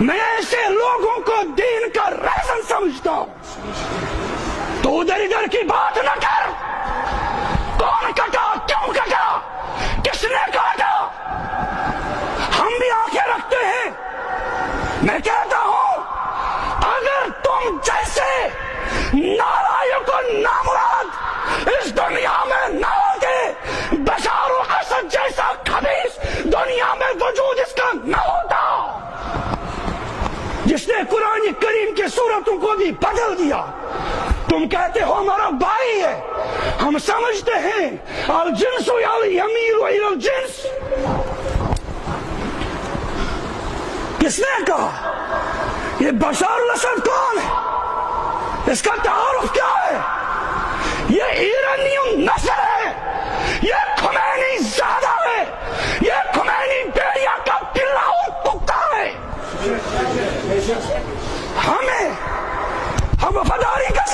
میں ایسے لوگوں کو دین کا رہزن سمجھتا ہوں. تو ادھر ادھر کی بات نہ کر. کون کٹا, کیوں کٹا, کس نے کاٹا, ہم بھی آنکھیں رکھتے ہیں. میں کہتا ہوں اگر تم جیسے نالائق و نامراد اس دنیا میں نہ ہوتے, بشار الاسد جیسا خبیث دنیا میں وجود اس کا نہ ہوتا, جس نے قرآن کریم کی صورتوں کو بھی بدل دیا. تم کہتے ہو ہمارا بھائی ہے, ہم سمجھتے ہیں الجنس یمیل الی الجنس. کس نے کہا؟ یہ بشار الاسد کون ہے؟ اس کا تعارف کیا ہے؟ یہ ایرانیون نسل ہے, یہ خمینی زادہ ہے, یہ خمینی بیڑیا کا پلا اور کتا ہے. ہم وفاداری کا